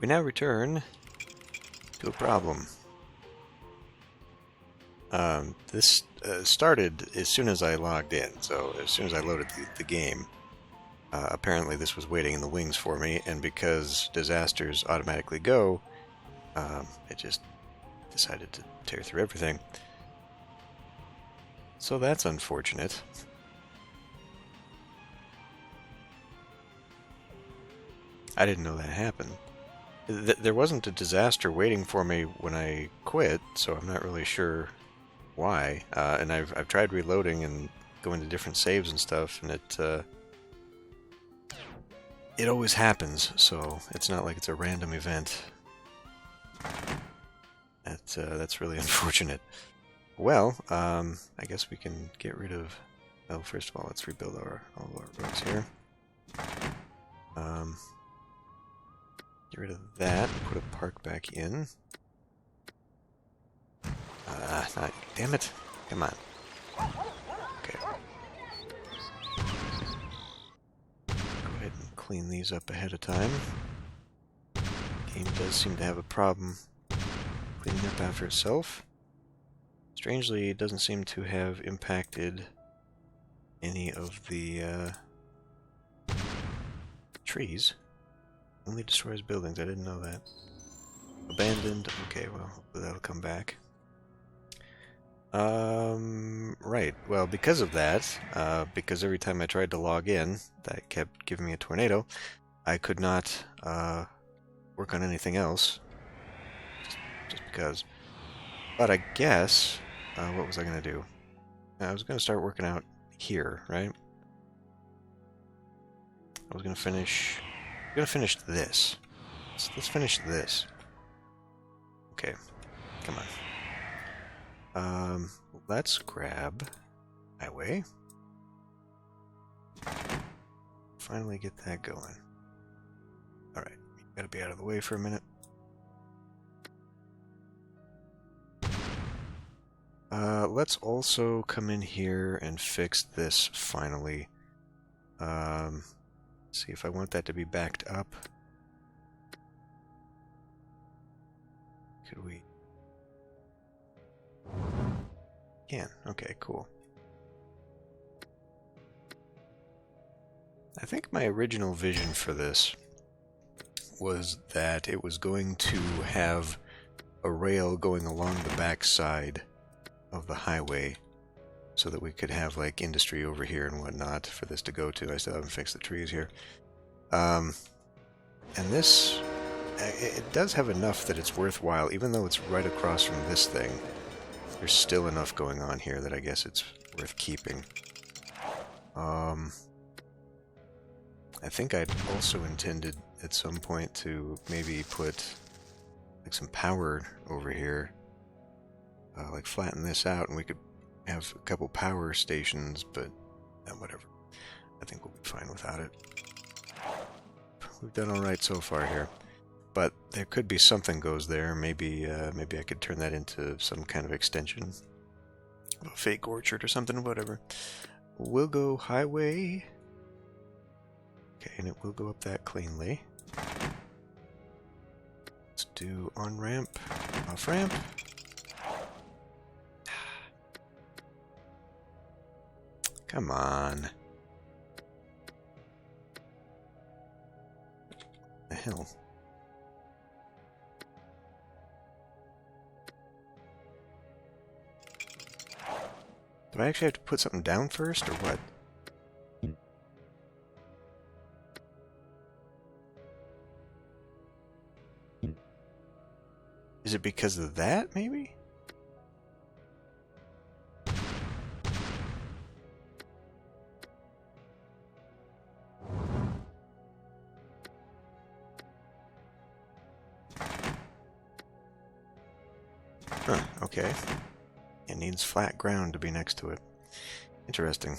We now return to a problem. This started as soon as I logged in, so as soon as I loaded the game. Apparently this was waiting in the wings for me, and because disasters automatically go, it just decided to tear through everything. So that's unfortunate. I didn't know that happened. There wasn't a disaster waiting for me when I quit, so I'm not really sure why. And I've tried reloading and going to different saves and stuff, and it always happens. So it's not like it's a random event. That's really unfortunate. Well, I guess we can get rid of. Oh, first of all, let's rebuild all of our roads here. Get rid of that. Put a park back in. Damn it! Come on. Okay. Go ahead and clean these up ahead of time. Game does seem to have a problem cleaning up after itself. Strangely, it doesn't seem to have impacted any of the trees. Only destroys buildings. I didn't know that. Abandoned. Okay, well, that'll come back. Right. Well, because of that, because every time I tried to log in, that kept giving me a tornado, I could not work on anything else. Just because. But I guess, what was I going to do? I was going to start working out here, right? I was going to finish... I'm going to finish this. Let's finish this. Okay. Come on. Let's grab highway. Finally get that going. Alright. Gotta be out of the way for a minute. Let's also come in here and fix this finally. See if I want that to be backed up. Could we? Can. Okay, cool. I think my original vision for this was that it was going to have a rail going along the back side of the highway so that we could have like industry over here and whatnot for this to go to. I still haven't fixed the trees here. And this, it does have enough that it's worthwhile, even though it's right across from this thing. There's still enough going on here that I guess it's worth keeping. I think I'd also intended at some point to maybe put like some power over here, like flatten this out, and we could have a couple power stations, but whatever. I think we'll be fine without it. We've done all right so far here, but there could be something goes there. Maybe maybe I could turn that into some kind of extension, a fake orchard or something. Whatever. We'll go highway. Okay, and it will go up that cleanly. Let's do on ramp, off ramp. Come on. The hell? Do I actually have to put something down first, or what? Is it because of that, maybe? Huh, okay. It needs flat ground to be next to it. Interesting.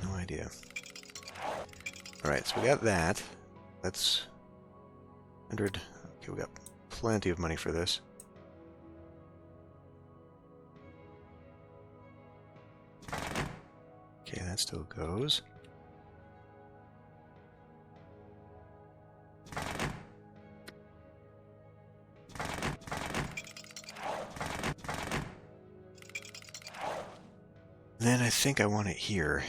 No idea. Alright, so we got that. Let's... 100... Okay, we got plenty of money for this. Okay, that still goes. Then I think I want it here.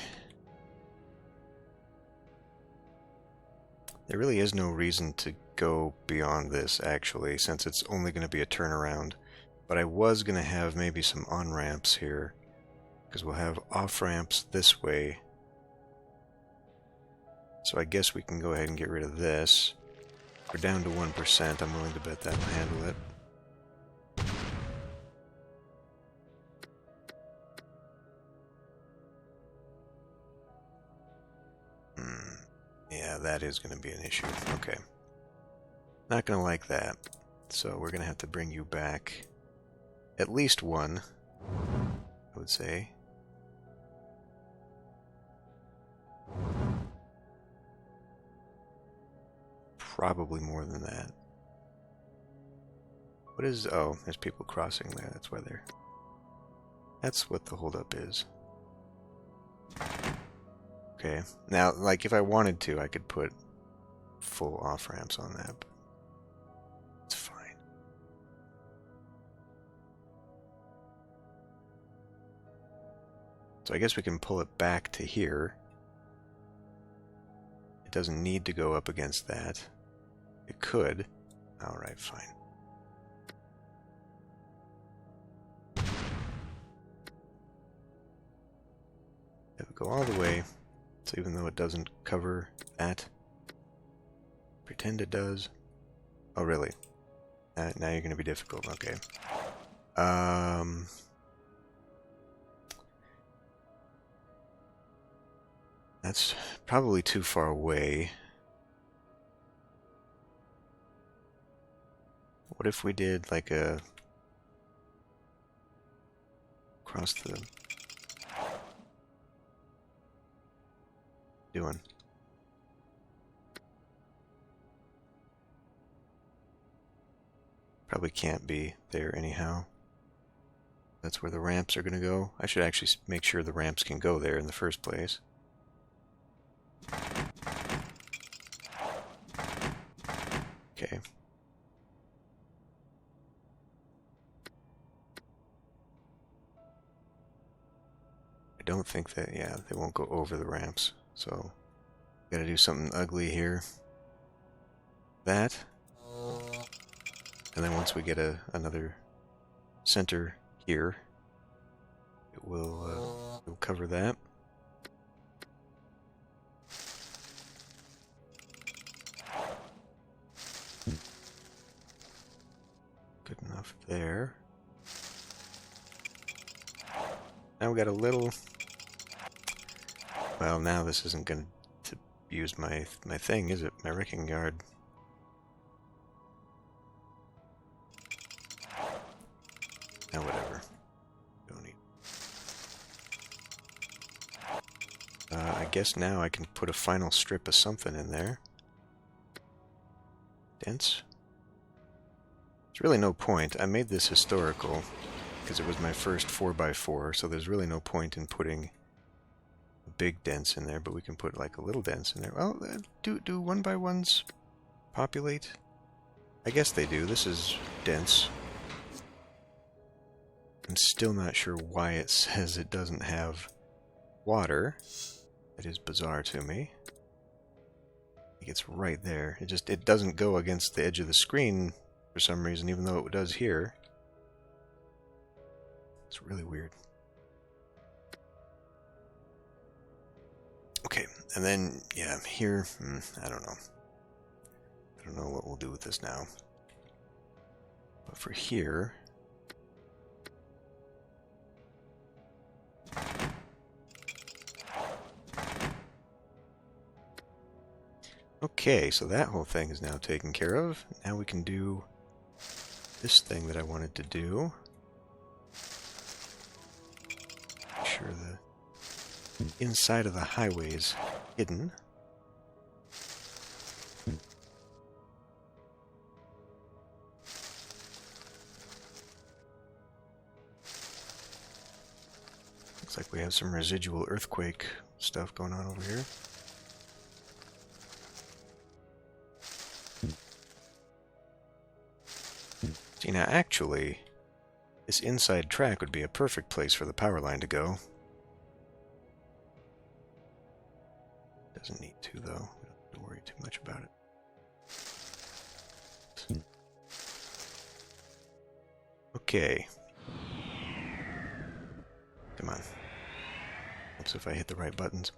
There really is no reason to go beyond this, actually, since it's only going to be a turnaround. But I was going to have maybe some on-ramps here, because we'll have off-ramps this way. So I guess we can go ahead and get rid of this. We're down to 1%. I'm willing to bet that'll handle it. Yeah, that is going to be an issue. Okay. Not going to like that. So we're going to have to bring you back at least one, I would say. Probably more than that. What is... Oh, there's people crossing there. That's why they're... That's what the holdup is. Okay. Now, like, if I wanted to, I could put full off-ramps on that, but it's fine. So I guess we can pull it back to here. It doesn't need to go up against that. It could. Alright, fine. Have it go all the way. So even though it doesn't cover that, pretend it does. Oh, really? Now you're going to be difficult. Okay. That's probably too far away. What if we did like a... across the... doing? Probably can't be there anyhow. That's where the ramps are going to go. I should actually make sure the ramps can go there in the first place. Okay. I don't think that, yeah, they won't go over the ramps. So, gotta do something ugly here. That. And then once we get another center here, it will it'll cover that. Good enough there. Now we got a little... Well, now this isn't going to use my thing, is it? My wrecking yard. Now whatever. Don't need... I guess now I can put a final strip of something in there. Dense? There's really no point. I made this historical because it was my first 4x4, so there's really no point in putting a big dents in there, but we can put like a little dents in there. Well, do 1x1s populate? I guess they do. This is dense. I'm still not sure why it says it doesn't have water. It is bizarre to me. It's right there. It doesn't go against the edge of the screen for some reason, even though it does here. It's really weird. Okay, and then, yeah, here, I don't know. I don't know what we'll do with this now. But for here... Okay, so that whole thing is now taken care of. Now we can do this thing that I wanted to do. Make sure the inside of the highway is hidden. Looks like we have some residual earthquake stuff going on over here. See, now actually, this inside track would be a perfect place for the power line to go. Doesn't need to, though. We don't have to worry too much about it. Okay. Come on. Oops, if I hit the right buttons.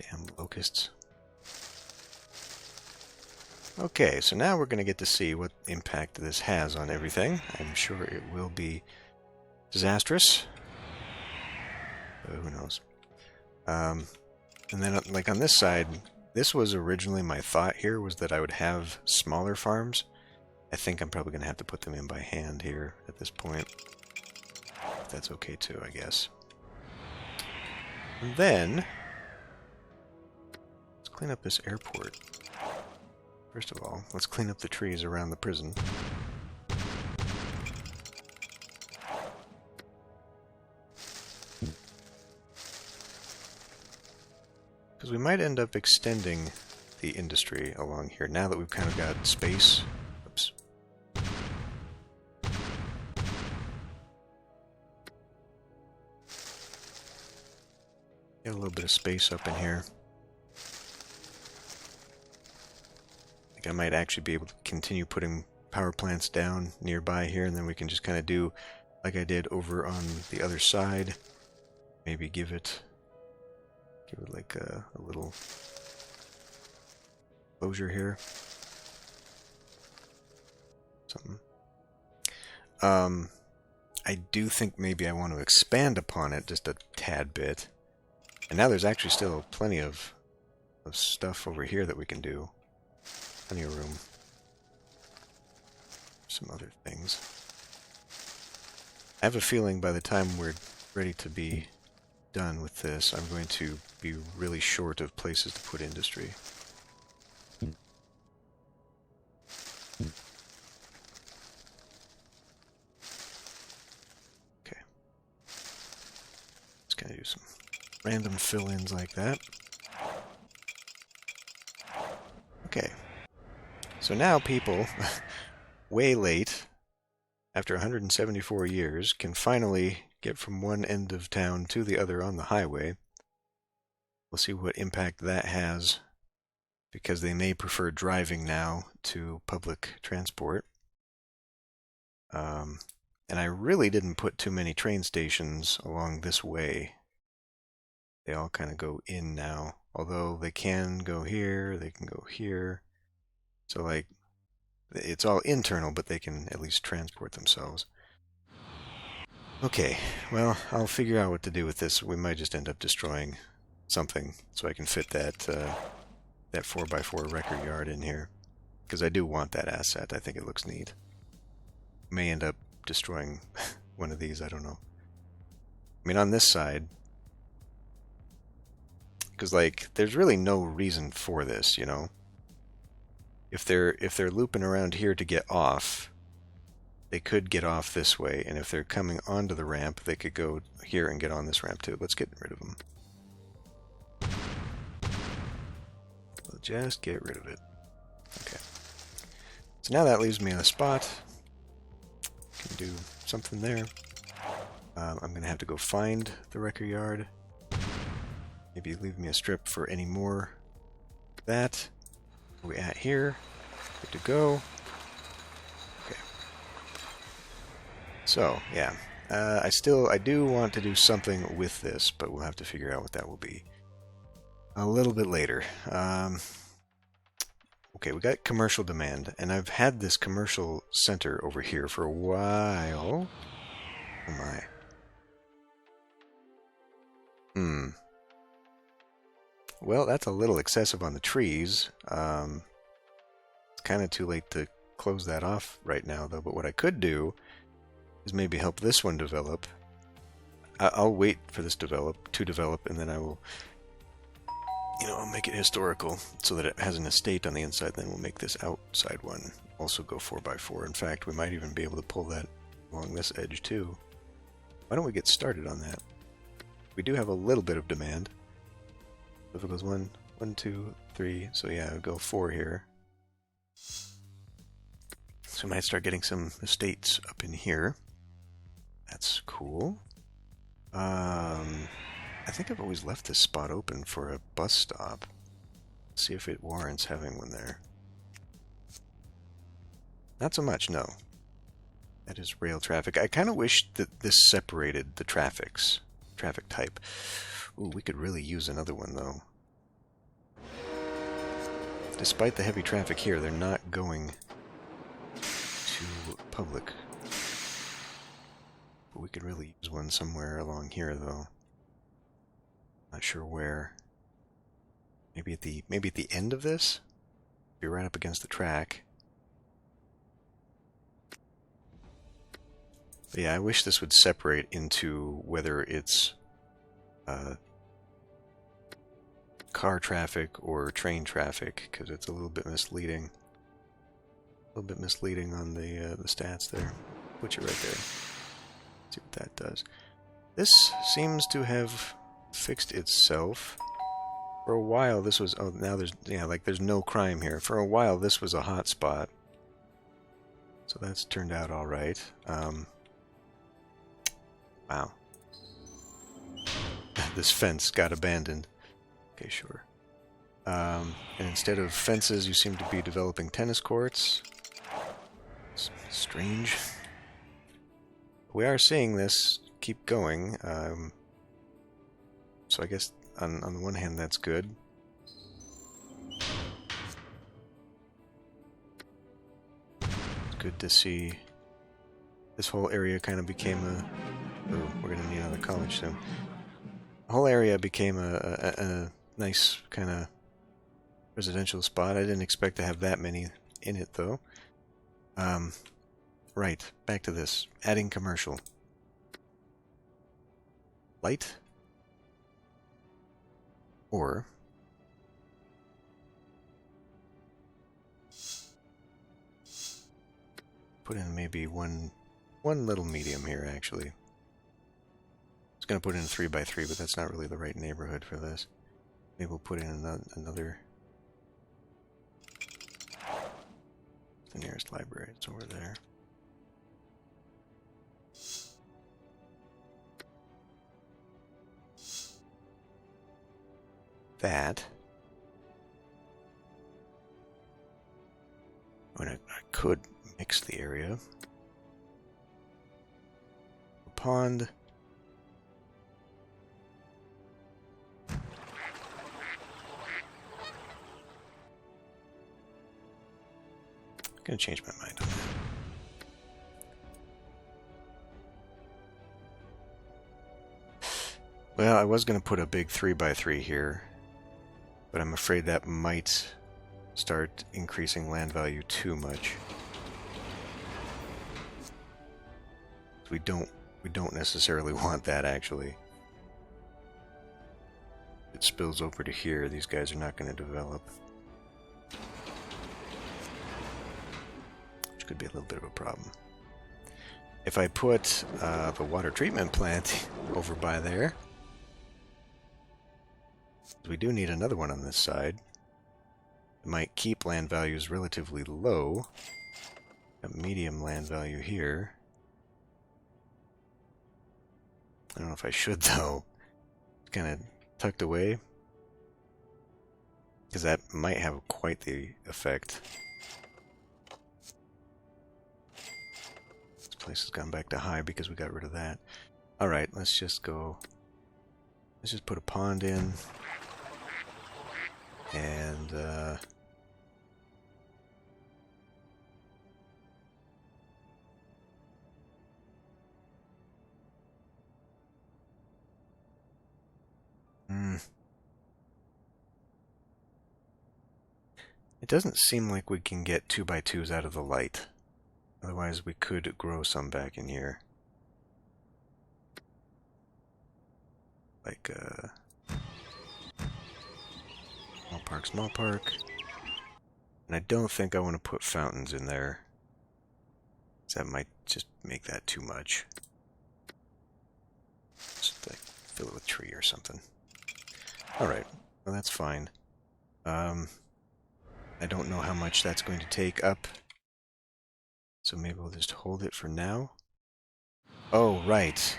Damn locusts. Okay, so now we're going to get to see what impact this has on everything. I'm sure it will be disastrous. Who knows? And then, like on this side, this was originally my thought here, was that I would have smaller farms. I think I'm probably going to have to put them in by hand here at this point. If that's okay too, I guess. And then, let's clean up this airport. First of all, let's clean up the trees around the prison. Because we might end up extending the industry along here now that we've kind of got space. Oops. Get a little bit of space up in here. I think I might actually be able to continue putting power plants down nearby here, and then we can just kind of do like I did over on the other side. Maybe give it like a little closure here. Something. I do think maybe I want to expand upon it just a tad bit. And now there's actually still plenty of stuff over here that we can do. Plenty of room. Some other things. I have a feeling by the time we're ready to be done with this, I'm going to be really short of places to put industry. Okay. Just gonna do some random fill-ins like that. Okay. So now people, way late, after 174 years, can finally get from one end of town to the other on the highway. We'll see what impact that has, because they may prefer driving now to public transport. And I really didn't put too many train stations along this way. They all kind of go in now, although they can go here, they can go here. So like, it's all internal, but they can at least transport themselves. Okay, well, I'll figure out what to do with this. We might just end up destroying something so I can fit that 4x4 record yard in here. Because I do want that asset. I think it looks neat. May end up destroying one of these, I don't know. I mean, on this side, because like, there's really no reason for this, you know? If they're looping around here to get off, they could get off this way, and if they're coming onto the ramp, they could go here and get on this ramp too. Let's get rid of them. We'll just get rid of it. Okay. So now that leaves me in a spot. Can do something there. I'm going to have to go find the wrecker yard. Maybe leave me a strip for any more. That. Where we at here? Good to go. Okay. So, yeah. I do want to do something with this, but we'll have to figure out what that will be a little bit later. Okay, we got commercial demand, and I've had this commercial center over here for a while. Oh my. Well, that's a little excessive on the trees. It's kind of too late to close that off right now, though. But what I could do is maybe help this one develop. I'll wait for this to develop, and then I will, I'll make it historical so that it has an estate on the inside. Then we'll make this outside one also go 4x4. In fact, we might even be able to pull that along this edge too. Why don't we get started on that? We do have a little bit of demand. If it goes 1, 2, 3, so yeah, it'll go 4 here. So we might start getting some estates up in here. That's cool. I think I've always left this spot open for a bus stop. See if it warrants having one there. Not so much, no. That is rail traffic. I kind of wish that this separated the traffic type. Ooh, we could really use another one, though. Despite the heavy traffic here, they're not going to public. But we could really use one somewhere along here, though. Not sure where. Maybe at the end of this? Be right up against the track. But yeah, I wish this would separate into whether it's car traffic or train traffic, because it's a little bit misleading. A little bit misleading on the stats there. Put you right there. See what that does. This seems to have fixed itself. For a while, this was... Oh, now there's... Yeah, like, there's no crime here. For a while, this was a hot spot. So that's turned out alright. Wow. This fence got abandoned. Okay, sure. And instead of fences, you seem to be developing tennis courts. It's strange. We are seeing this keep going. So I guess on the one hand, that's good. It's good to see this whole area kind of became a... Oh, we're going to need another college soon. The whole area became a nice kind of residential spot. I didn't expect to have that many in it, though. Right, back to this. Adding commercial. Light. Or... put in maybe one little medium here, actually. I was going to put in a 3x3, but that's not really the right neighborhood for this. Maybe we'll put in another... The nearest library, it's over there. That. I could mix the area. A pond. I'm gonna change my mind on that. Well, I was gonna put a big 3x3 here, but I'm afraid that might start increasing land value too much. We don't necessarily want that, actually. If it spills over to here, these guys are not going to develop. Which could be a little bit of a problem. If I put the water treatment plant over by there, we do need another one on this side. It might keep land values relatively low. A medium land value here. I don't know if I should, though. It's kind of tucked away. Because that might have quite the effect. This place has gone back to high because we got rid of that. Alright, let's just go... Let's just put a pond in. And, It doesn't seem like we can get 2x2s out of the light. Otherwise, we could grow some back in here. Like, small park. And I don't think I want to put fountains in there. That might just make that too much. Just like fill it with tree or something. Alright, well that's fine. I don't know how much that's going to take up. So maybe we'll just hold it for now. Oh, right.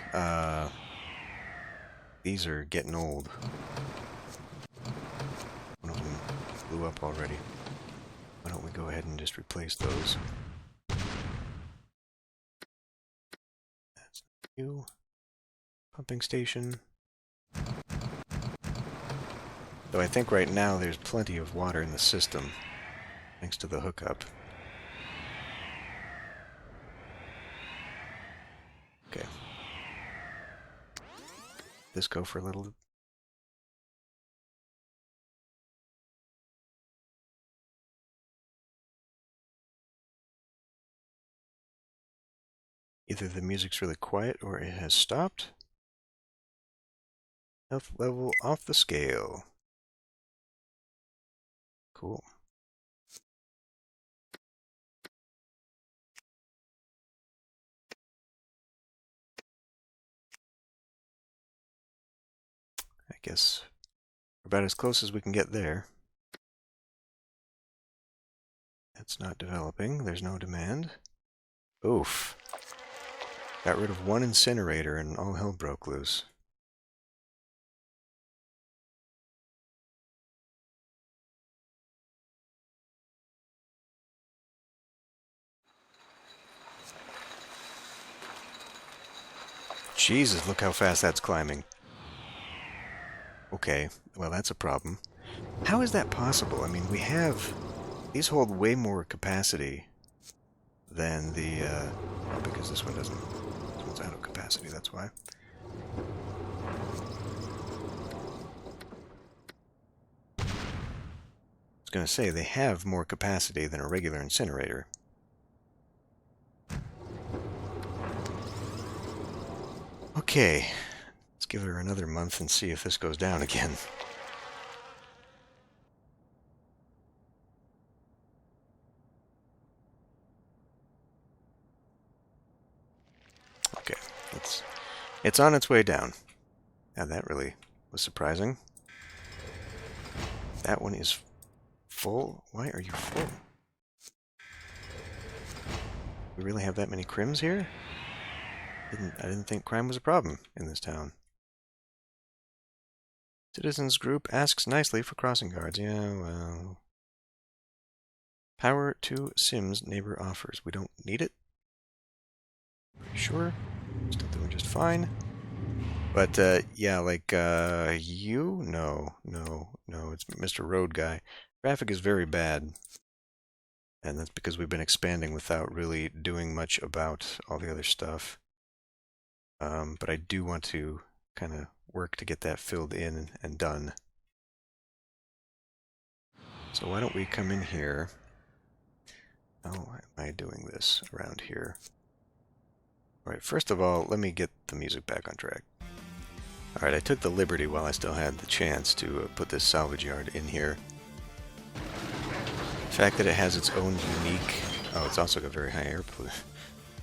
These are getting old. One of them blew up already. Why don't we go ahead and just replace those? That's you. Pumping station. Though I think right now there's plenty of water in the system, thanks to the hookup. Okay. This go for a little. Either the music's really quiet or it has stopped. Health level off the scale. Cool. I guess we're about as close as we can get there. It's not developing. There's no demand. Oof. Got rid of one incinerator and all hell broke loose. Jesus, look how fast that's climbing. Okay, well that's a problem. How is that possible? I mean, we have... These hold way more capacity than the... well, because this one doesn't... This one's out of capacity, that's why. I was going to say, they have more capacity than a regular incinerator. Okay, let's give her another month and see if this goes down again. Okay, it's on its way down. Now that really was surprising. That one is full? Why are you full? We really have that many crims here? I didn't think crime was a problem in this town. Citizens group asks nicely for crossing guards. Yeah, well... Power to Sims neighbor offers. We don't need it. Pretty sure. Still doing just fine. But, yeah, like, you? No, it's Mr. Road Guy. Traffic is very bad. And that's because we've been expanding without really doing much about all the other stuff. But I do want to kind of work to get that filled in and done. So why don't we come in here? How am I doing this around here? Alright, first of all, let me get the music back on track. Alright, I took the liberty while I still had the chance to put this salvage yard in here. The fact that it has its own unique... Oh, it's also got very high air pollution.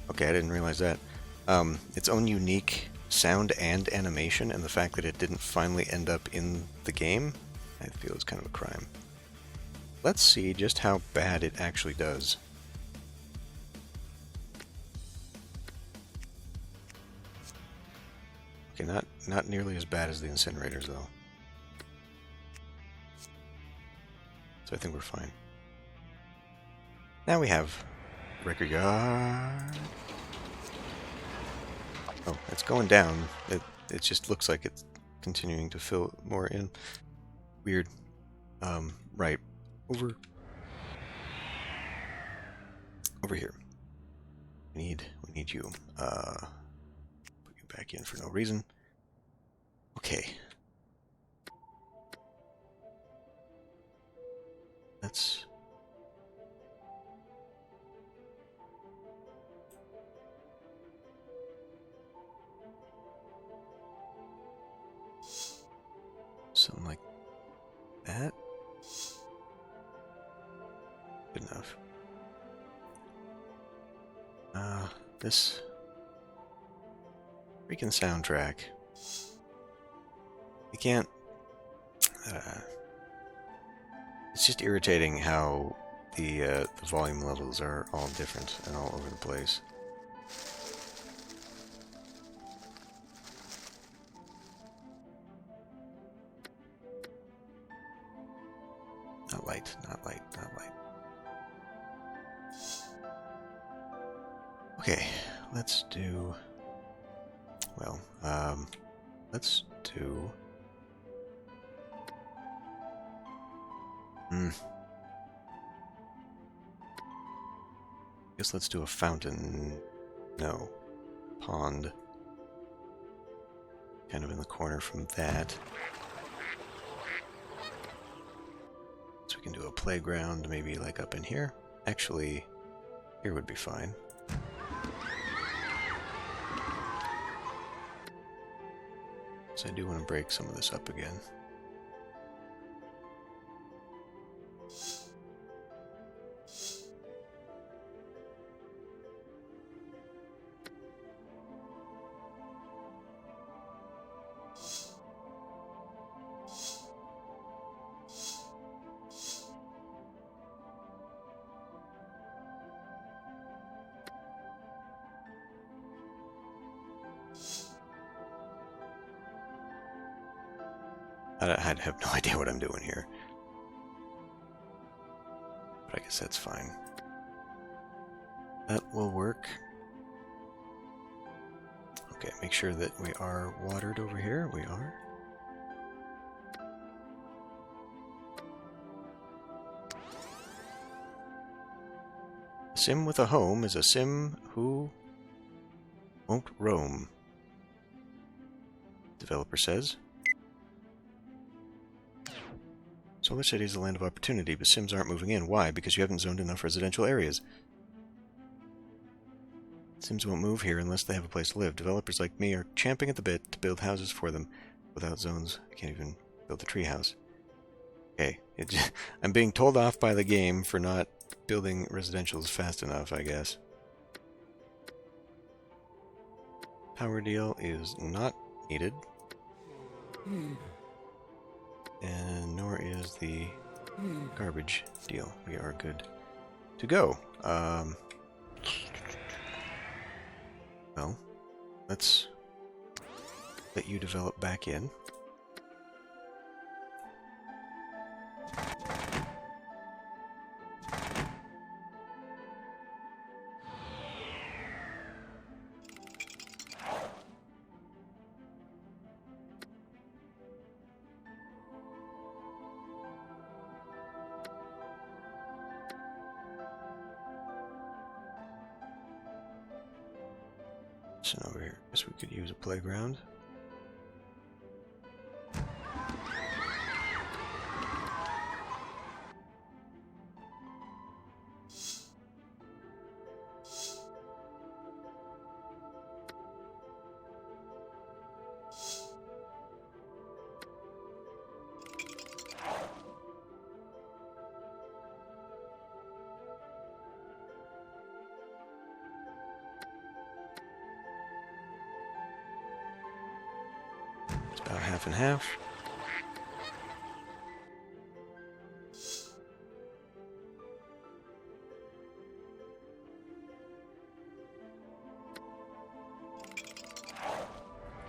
Okay, I didn't realize that. Its own unique sound and animation, and the fact that it didn't finally end up in the game, I feel is kind of a crime. Let's see just how bad it actually does. Okay, not nearly as bad as the incinerators, though. So I think we're fine. Now we have record yard. Oh, it's going down. It just looks like it's continuing to fill more in. Weird. Right. Over here. We need you. Put you back in for no reason. Okay. That's... something like that. Good enough. This freaking soundtrack. You can't... it's just irritating how the volume levels are all different and all over the place. light, not light, not light. Okay, let's do... Well, let's do... Guess let's do a fountain. No. Pond. Kind of in the corner from that. So we can do a playground, maybe like up in here. Actually, here would be fine. So I do want to break some of this up again. I have no idea what I'm doing here. But I guess that's fine. That will work. Okay, make sure that we are watered over here. We are. A sim with a home is a sim who won't roam, developer says. Solar City is a land of opportunity, but Sims aren't moving in. Why? Because you haven't zoned enough residential areas. Sims won't move here unless they have a place to live. Developers like me are champing at the bit to build houses for them. Without zones, I can't even build a treehouse. Okay, I'm being told off by the game for not building residentials fast enough, I guess. Power deal is not needed. And nor is the garbage deal. We are good to go. Well, let's let you develop back in. So over here, I guess we could use a playground. About half and half.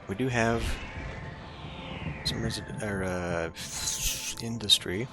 We do have some industry.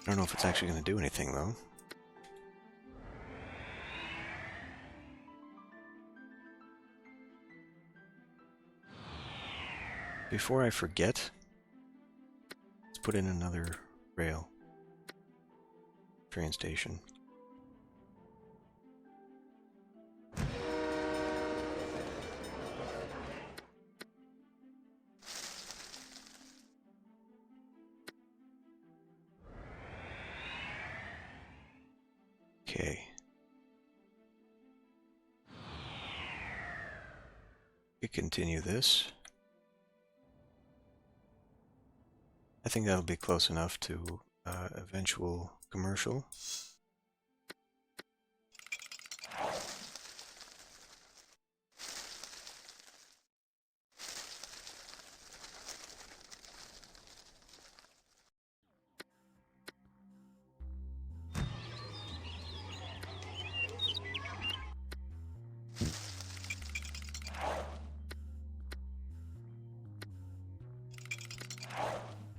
I don't know if it's actually going to do anything, though. Before I forget, let's put in another rail. Train station. Okay. We continue this. think that'll be close enough to eventual commercial.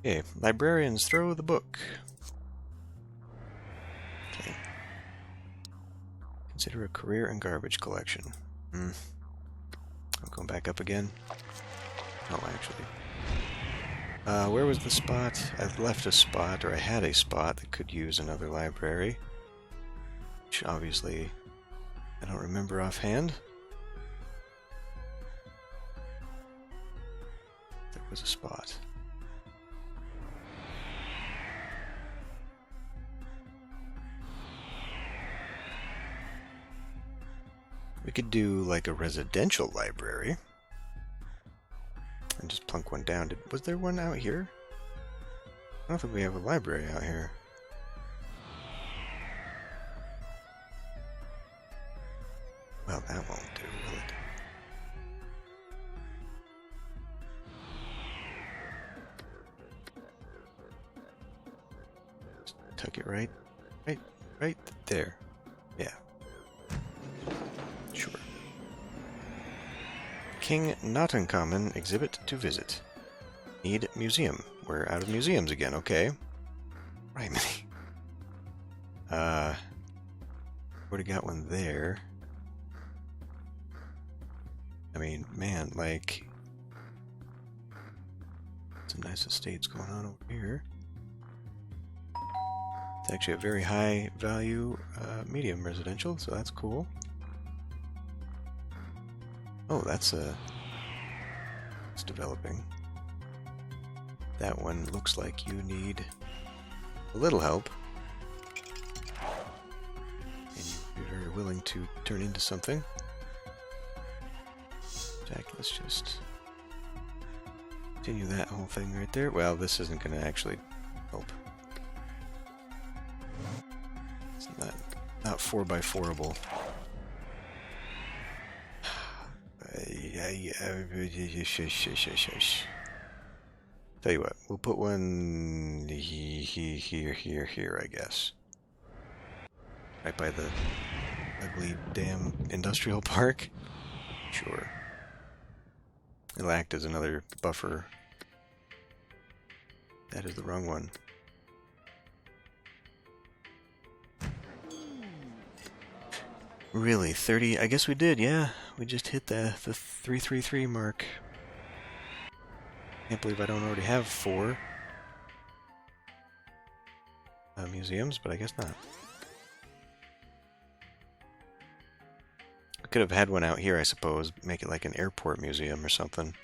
Okay, librarians, throw the book. Okay. Consider a career in garbage collection. I'm going back up again. Oh, actually. Where was the spot? I left a spot, or I had a spot that could use another library. Which obviously I don't remember offhand. There was a spot. We could do like a residential library and just plunk one down. Was there one out here? I don't think we have a library out here. Well, that won't do, will it? Just tuck it right there. Yeah. Sure. King Not Uncommon exhibit to visit. Need museum. We're out of museums again, okay. Right, already got one there. I mean, man, like, some nice estates going on over here. It's actually a very high value medium residential, so that's cool. Oh, it's developing. That one looks like you need a little help. And you're very willing to turn into something. Jack, let's just continue that whole thing right there. Well, this isn't going to actually help. It's not 4x4able. Tell you what, we'll put one here, I guess. Right by the ugly damn industrial park. Sure. It'll act as another buffer. That is the wrong one. Really, 30? I guess we did, yeah. We just hit the 333 mark. Can't believe I don't already have 4 museums, but I guess not. I could have had one out here, I suppose. Make it like an airport museum or something.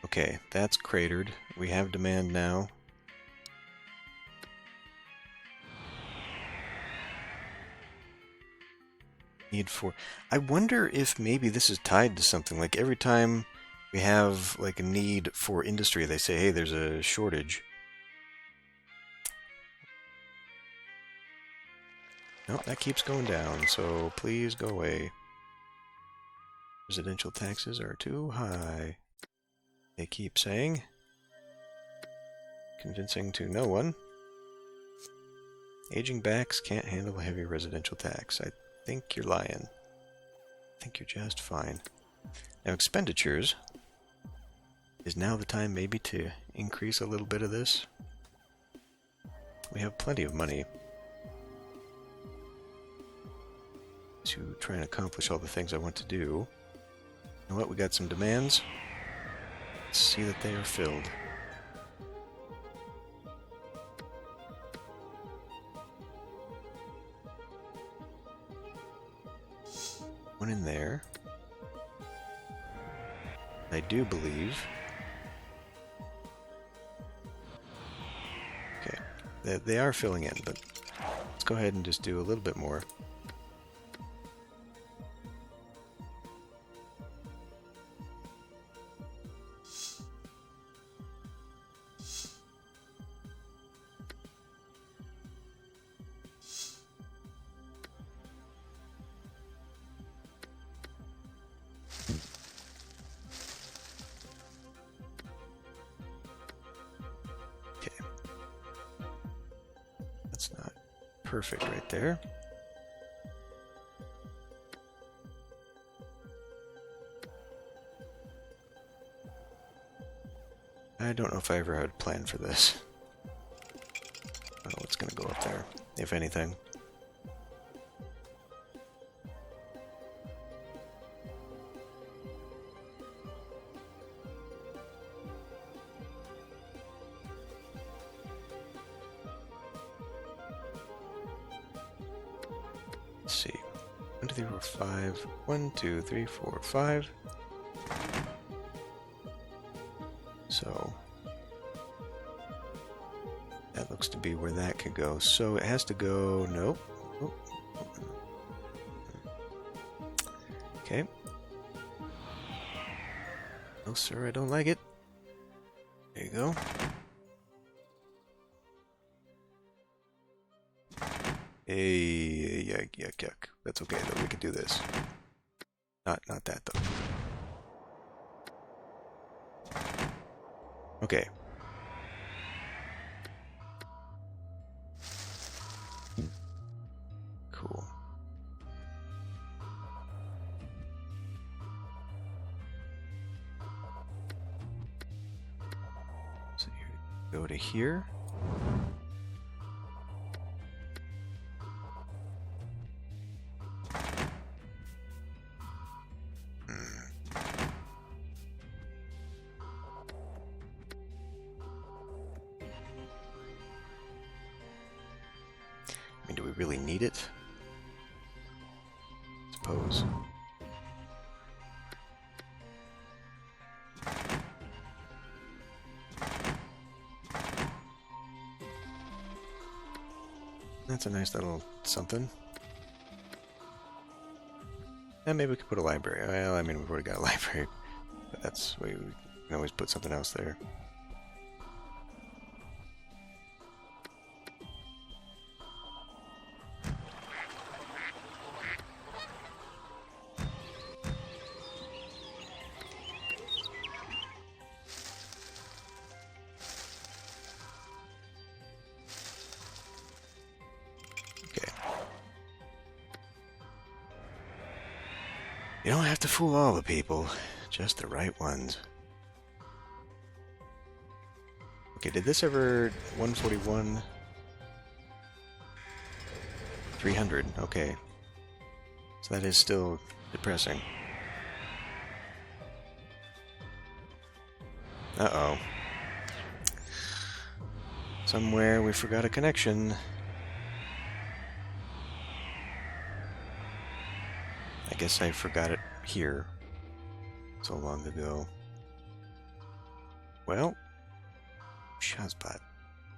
Okay, that's cratered. We have demand now. Need for... I wonder if maybe this is tied to something. Like every time we have like a need for industry, they say, hey, there's a shortage. Nope, that keeps going down, so please go away. Residential taxes are too high. They keep saying. Convincing to no one. Aging backs can't handle a heavy residential tax. I think you're lying. I think you're just fine. Now expenditures. Is now the time maybe to increase a little bit of this? We have plenty of money to try and accomplish all the things I want to do. You know what? We got some demands. Let's see that they are filled. One in there. I do believe. Okay, they are filling in, but let's go ahead and just do a little bit more. perfect right there. I don't know if I ever had planned for this. I don't know what's going to go up there, if anything. Let's see. 1, 2, 3, 4, 5. 1, 2, 3, 4, 5. So that looks to be where that could go. So it has to go. Nope. Oh. Okay. No, sir, I don't like it. There you go. Hey, yuck, yuck, yuck. That's okay though. We can do this. Not that though. Okay. Cool. So here, go to here. I mean, do we really need it? Suppose. That's a nice little something. And maybe we could put a library. Well, I mean, we've already got a library, but that's we can always put something else there. You don't have to fool all the people, just the right ones. Okay, did this ever... 141... 300, okay. So that is still depressing. Uh-oh. Somewhere we forgot a connection. I guess I forgot it here so long ago. Well, Shazbot.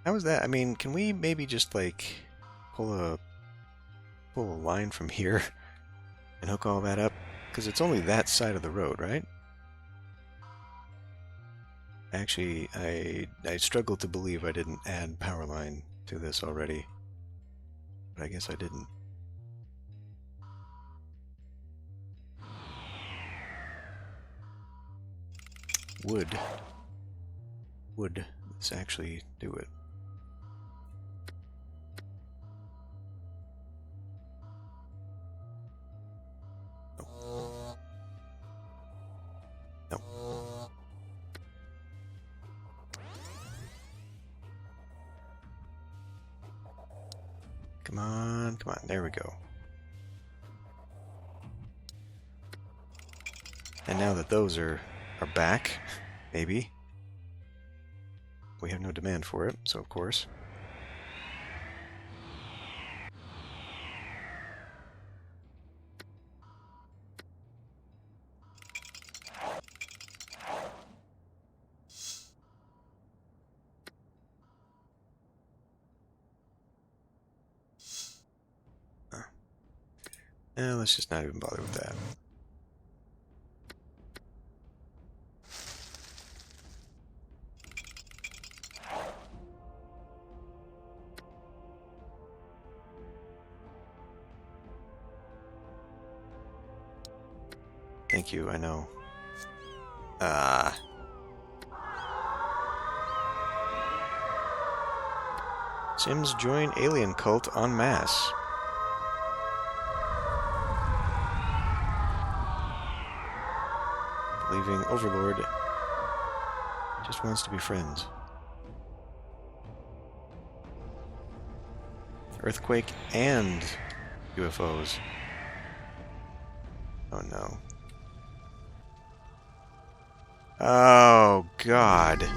How was that? I mean, can we maybe just like pull a line from here and hook all that up? Because it's only that side of the road, right? Actually, I struggle to believe I didn't add power line to this already, but I guess I didn't. Would this actually do it? No. No. Come on, come on, there we go. And now that those are back, maybe. We have no demand for it, so of course. Let's just not even bother with that. Thank you, I know. Sims join alien cult en masse. Believing Overlord just wants to be friends. Earthquake and UFOs. Oh no. Oh God.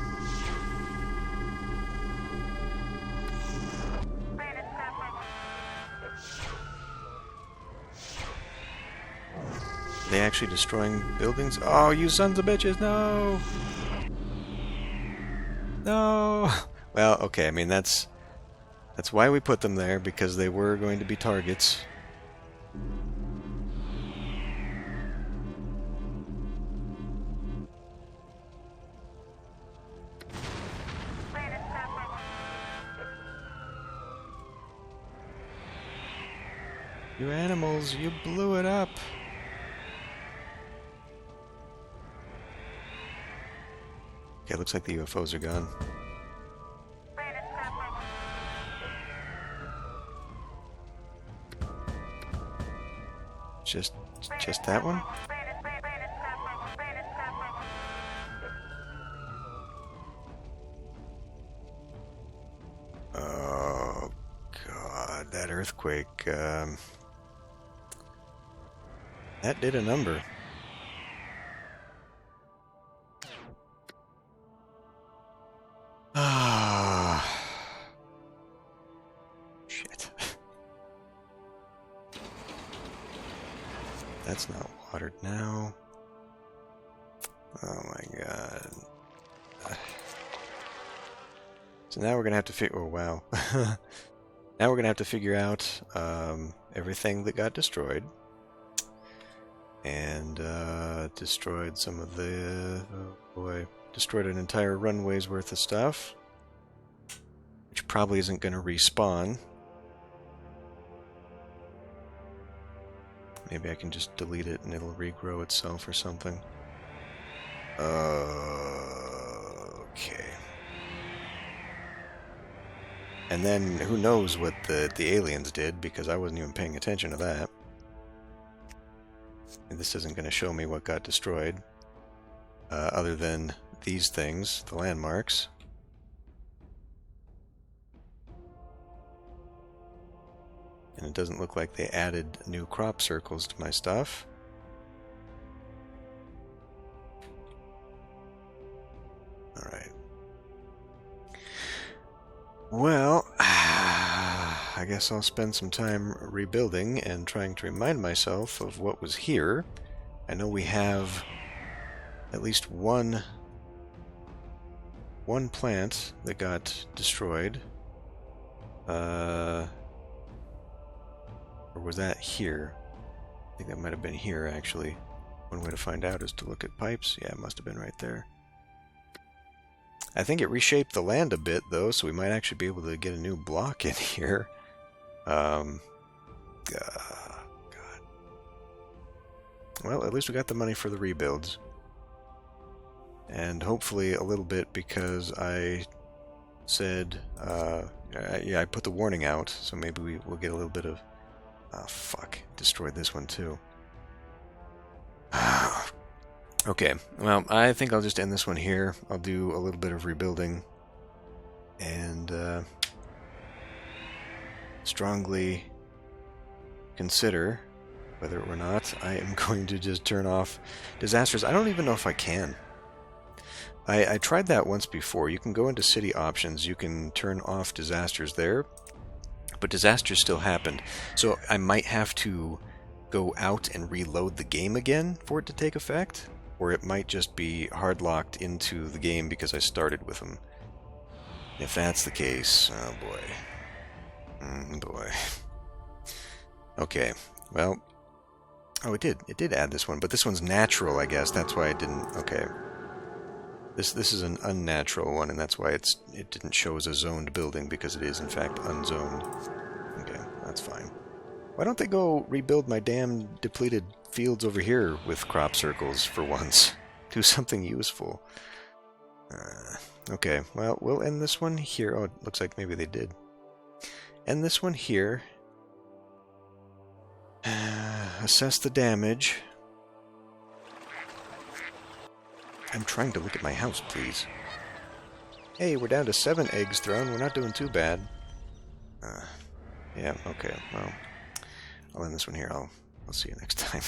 They actually destroying buildings? Oh, you sons of bitches, no! No! Well, okay, I mean, that's why we put them there, because they were going to be targets. You animals, you blew it up! Okay, looks like the UFOs are gone. Just that one? Oh God, that earthquake, that did a number. Ah, shit. That's not watered now. Oh my God. So now we're gonna have to figure. Oh wow. Now we're gonna have to figure out everything that got destroyed, and destroyed some of the. Oh boy. Destroyed an entire runway's worth of stuff, which probably isn't going to respawn. Maybe I can just delete it and it'll regrow itself or something. Okay. And then who knows what the aliens did, because I wasn't even paying attention to that. And this isn't going to show me what got destroyed, other than these things, the landmarks. And it doesn't look like they added new crop circles to my stuff. Alright. Well, I guess I'll spend some time rebuilding and trying to remind myself of what was here. I know we have at least one plant that got destroyed. Or was that here? I think that might have been here, actually. One way to find out is to look at pipes. Yeah, it must have been right there. I think it reshaped the land a bit, though, so we might actually be able to get a new block in here. God. Well, at least we got the money for the rebuilds. And hopefully a little bit, because I said, yeah, I put the warning out, so maybe we'll get a little bit of... Oh, fuck. Destroyed this one, too. Okay, well, I think I'll just end this one here. I'll do a little bit of rebuilding, and strongly consider whether or not I am going to just turn off disasters. I don't even know if I can. I tried that once before. You can go into city options, you can turn off disasters there, but disasters still happened. So I might have to go out and reload the game again for it to take effect, or it might just be hard locked into the game because I started with them. If that's the case, oh boy. Boy. Okay, well, oh, it did add this one, but this one's natural, I guess. That's why it didn't. Okay. This is an unnatural one, and that's why it didn't show as a zoned building, because it is in fact unzoned. Okay, that's fine. Why don't they go rebuild my damn depleted fields over here with crop circles for once? Do something useful. Okay, well, we'll end this one here. Oh, it looks like maybe they did. end this one here. Assess the damage. I'm trying to look at my house, please. Hey, we're down to 7 eggs thrown. We're not doing too bad. Yeah, okay. Well, I'll end this one here. I'll see you next time.